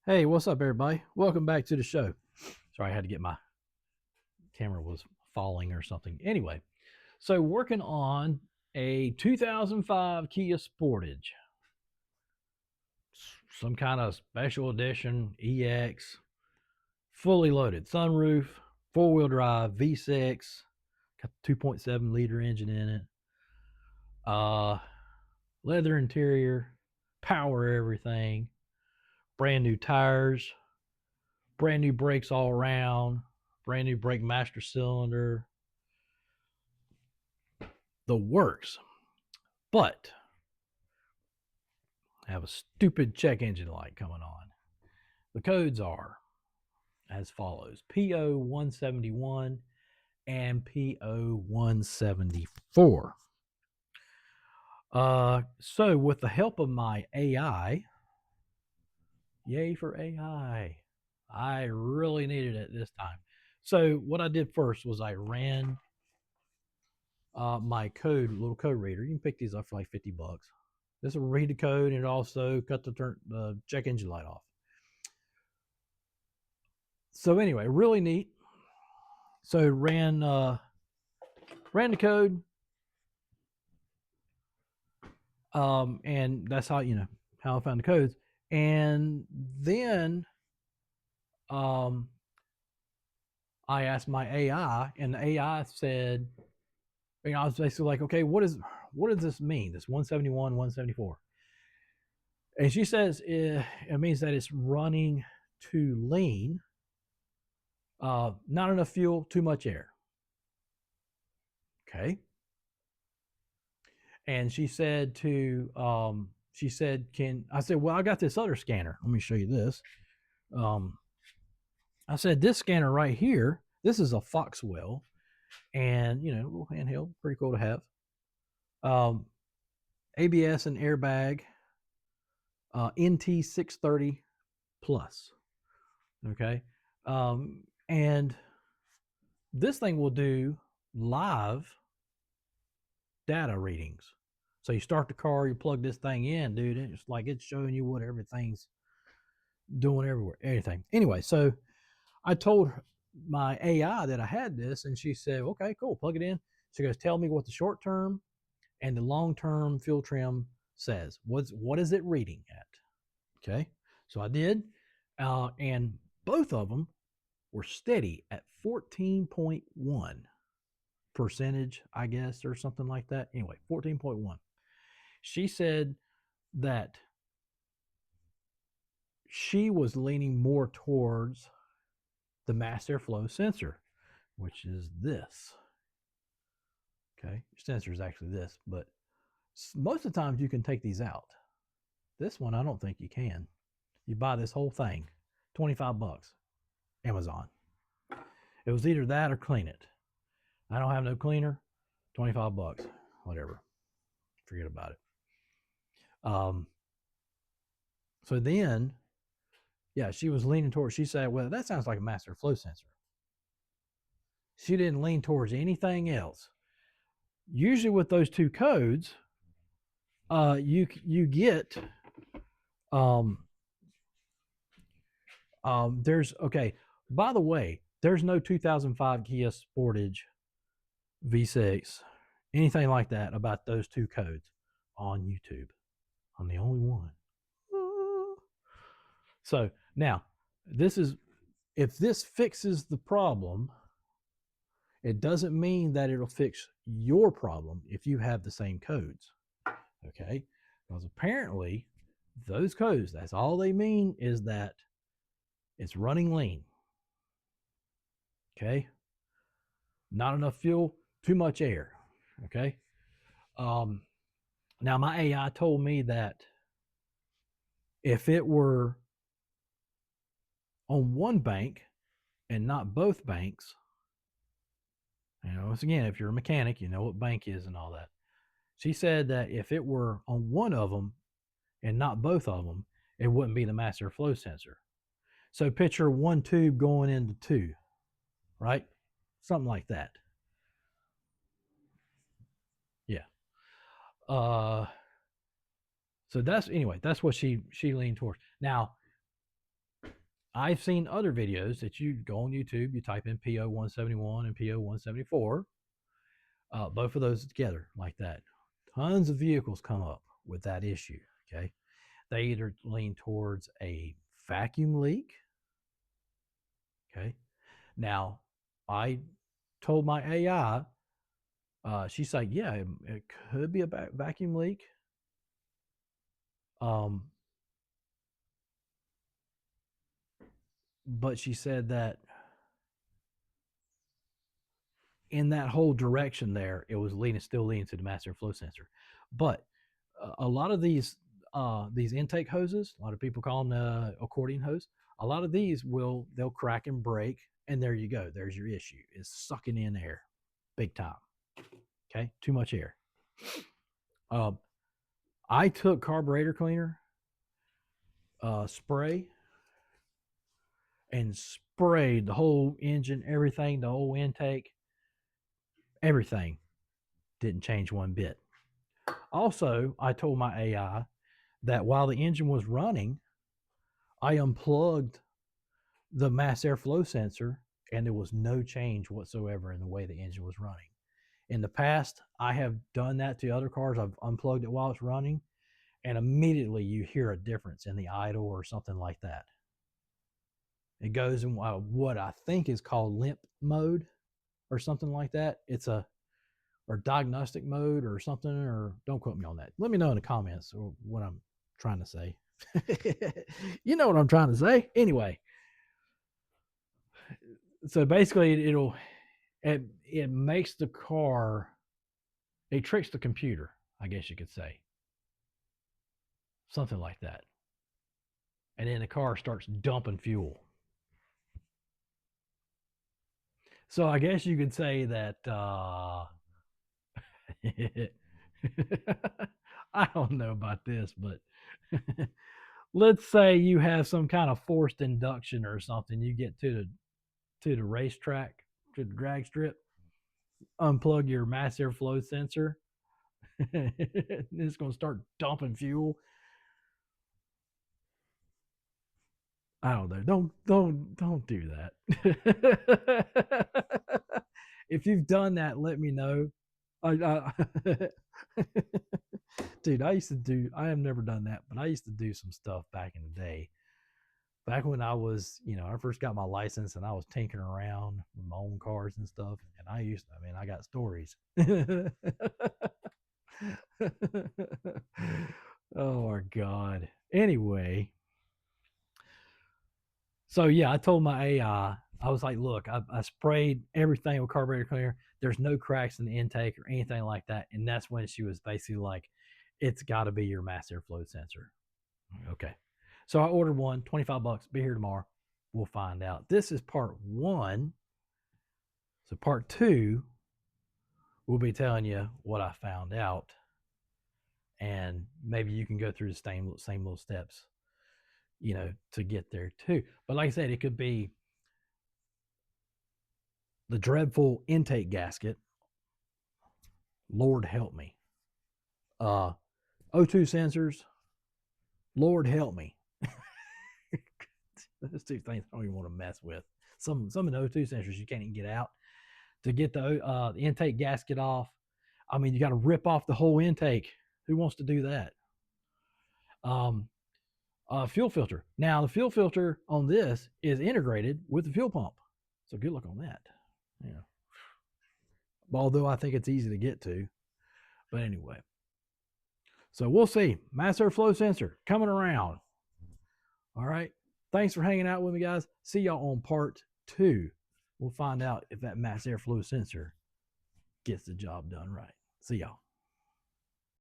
Hey, what's up, everybody? Welcome back to the show. Sorry, I had to get my camera was falling or something. Anyway, so working on a 2005 Kia Sportage, some kind of special edition EX, fully loaded, sunroof, four-wheel drive, V6, got 2.7 liter engine in it, uh, leather interior, power everything, brand new tires, brand new brakes all around, brand new brake master cylinder, the works. But I have a stupid check engine light coming on. The codes are as follows: Po171 and Po174. So with the help of my AI, yay for AI, I really needed it this time. So what I did first was I ran my little code reader. You can pick these up for like $50. This will read the code and it also cut the check engine light off. So anyway, really neat. So ran the code, and that's how I found the codes. And then um, I asked my AI, and the AI said, I was basically like, okay, what does this mean? This 171, 174, and she says it means that it's running too lean, not enough fuel, too much air. Okay. And she said, can I said, well, I got this other scanner. Let me show you this. Um, I said, this scanner right here, this is a Foxwell, and a little handheld, pretty cool to have. ABS and airbag, NT 630 plus. Okay. And this thing will do live data readings. So you start the car, you plug this thing in, dude. It's like it's showing you what everything's doing everywhere, anything. Anyway, so I told my AI that I had this, and she said, "Okay, cool, plug it in." She goes, "Tell me what the short term and the long term fuel trim says. What is it reading at?" Okay, so I did, and both of them were steady at 14.1 percentage, I guess, or something like that. Anyway, 14.1. She said that she was leaning more towards the mass airflow sensor, which is this. Okay, your sensor is actually this, but most of the times you can take these out. This one, I don't think you can. You buy this whole thing, $25, Amazon. It was either that or clean it. I don't have no cleaner, $25, whatever. Forget about it. Um, so then, yeah, she was leaning towards, she said, well, that sounds like a master flow sensor. She didn't lean towards anything else. Usually with those two codes, you get um, there's okay. By the way, there's no 2005 Kia Sportage V6, anything like that about those two codes on YouTube. I'm the only one. So now, this is if this fixes the problem, it doesn't mean that it'll fix your problem if you have the same codes. Okay, because apparently those codes, that's all they mean is that it's running lean. Okay, not enough fuel, too much air. Okay. Um, Now my AI told me that if it were on one bank and not both banks, once again, if you're a mechanic, you know what bank is and all that. She said that if it were on one of them and not both of them, it wouldn't be the master flow sensor. So picture one tube going into two, right? Something like that. Yeah. Uh, so that's what she leaned towards. Now, I've seen other videos that you go on YouTube, you type in Po171 and Po174, both of those together like that. Tons of vehicles come up with that issue. Okay. They either lean towards a vacuum leak. Okay. Now, I told my AI, she's like, yeah, it could be a vacuum leak. But she said that in that whole direction there, it was still leaning to the master flow sensor. But a lot of these intake hoses, a lot of people call them accordion hose. A lot of these they'll crack and break, and there you go. There's your issue. It's sucking in air, big time. Okay, too much air. I took carburetor cleaner spray and sprayed the whole engine, everything, the whole intake, everything. Didn't change one bit. Also, I told my AI that while the engine was running, I unplugged the mass airflow sensor and there was no change whatsoever in the way the engine was running. In the past, I have done that to other cars. I've unplugged it while it's running, and immediately you hear a difference in the idle or something like that. It goes in what I think is called limp mode or something like that. It's or diagnostic mode or something, or don't quote me on that. Let me know in the comments or what I'm trying to say. You know what I'm trying to say. Anyway, so basically it makes the car, it tricks the computer, I guess you could say. Something like that. And then the car starts dumping fuel. So I guess you could say that I don't know about this, but let's say you have some kind of forced induction or something. You get to the racetrack, to the drag strip, unplug your mass airflow sensor. It's going to start dumping fuel. I don't know. Don't do that. If you've done that, let me know. Dude, I have never done that, but I used to do some stuff back in the day. Back when I was, I first got my license and I was tinkering around with my own cars and stuff. And I got stories. Oh my God. Anyway, so yeah, I told my AI, I was like, look, I sprayed everything with carburetor cleaner. There's no cracks in the intake or anything like that. And that's when she was basically like, it's got to be your mass airflow sensor. Okay. So I ordered one, $25, be here tomorrow. We'll find out. This is part one. So part two, we'll be telling you what I found out. And maybe you can go through the same little steps, to get there too. But like I said, it could be the dreadful intake gasket. Lord help me. O2 sensors. Lord help me. Those two things I don't even want to mess with. Some of the O2 sensors you can't even get out. To get the intake gasket off, I mean, you got to rip off the whole intake. Who wants to do that? Fuel filter. Now, the fuel filter on this is integrated with the fuel pump. So good luck on that. Yeah. Although I think it's easy to get to. But anyway. So we'll see. Mass airflow sensor coming around. All right. Thanks for hanging out with me, guys. See y'all on part two. We'll find out if that mass airflow sensor gets the job done right. See y'all.